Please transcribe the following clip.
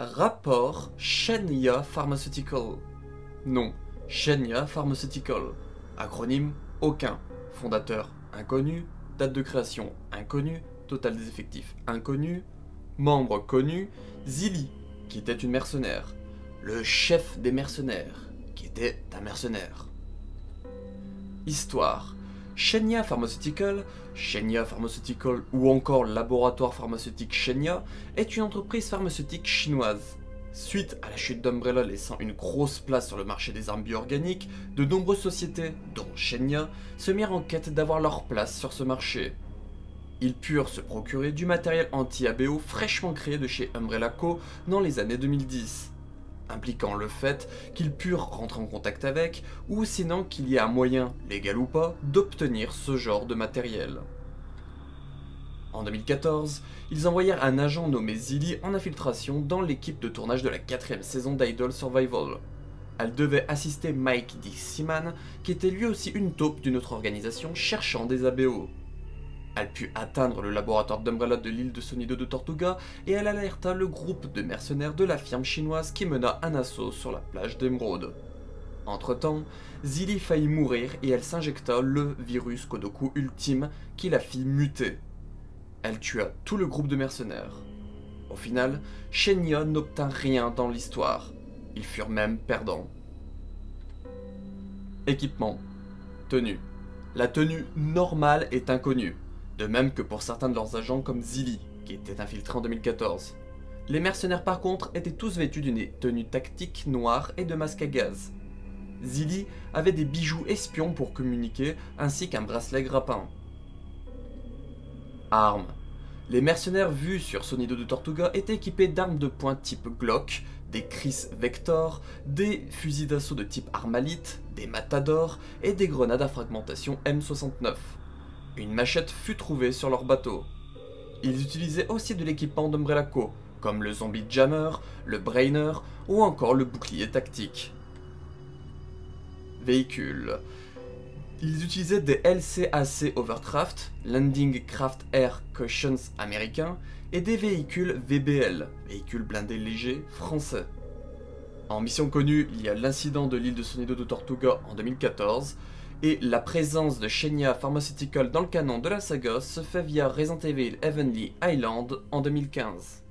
Rapport Shenya Pharmaceutical. Non, Shenya Pharmaceutical. Acronyme aucun. Fondateur inconnu. Date de création inconnue. Total des effectifs inconnu. Membre connu. Zili, qui était une mercenaire. Le chef des mercenaires, qui était un mercenaire. Histoire. Shenya Pharmaceutical ou encore Laboratoire pharmaceutique Shenya est une entreprise pharmaceutique chinoise. Suite à la chute d'Umbrella laissant une grosse place sur le marché des armes bioorganiques, de nombreuses sociétés, dont Shenya, se mirent en quête d'avoir leur place sur ce marché. Ils purent se procurer du matériel anti-ABO fraîchement créé de chez Umbrella Co dans les années 2010. Impliquant le fait qu'ils purent rentrer en contact avec, ou sinon qu'il y ait un moyen, légal ou pas, d'obtenir ce genre de matériel. En 2014, ils envoyèrent un agent nommé Zili en infiltration dans l'équipe de tournage de la 4ème saison d'Idol Survival. Elle devait assister Mike D. Seaman, qui était lui aussi une taupe d'une autre organisation cherchant des ABO. Elle put atteindre le laboratoire d'Umbrella de l'île de Sonido de Tortuga et elle alerta le groupe de mercenaires de la firme chinoise qui mena un assaut sur la plage d'Emeraude. Entre-temps, Zili faillit mourir et elle s'injecta le virus Kodoku ultime qui la fit muter. Elle tua tout le groupe de mercenaires. Au final, Shenya n'obtint rien dans l'histoire. Ils furent même perdants. Équipement. Tenue. La tenue normale est inconnue. De même que pour certains de leurs agents comme Zili, qui était infiltré en 2014. Les mercenaires par contre étaient tous vêtus d'une tenue tactique noire et de masques à gaz. Zili avait des bijoux espions pour communiquer ainsi qu'un bracelet grappin. Armes. Les mercenaires vus sur Sonido de Tortuga étaient équipés d'armes de poing type Glock, des Chris Vector, des fusils d'assaut de type Armalite, des Matador et des grenades à fragmentation M69. Une machette fut trouvée sur leur bateau. Ils utilisaient aussi de l'équipement d'Umbrella Co, comme le Zombie Jammer, le Brainer ou encore le bouclier tactique. Véhicules. Ils utilisaient des LCAC Overcraft, Landing Craft Air Cushions américains, et des véhicules VBL, véhicules blindés légers français. En mission connue, il y a l'incident de l'île de Sonido de Tortuga en 2014, et la présence de Shenya Pharmaceutical dans le canon de la saga se fait via Resident Evil Heavenly Island en 2015.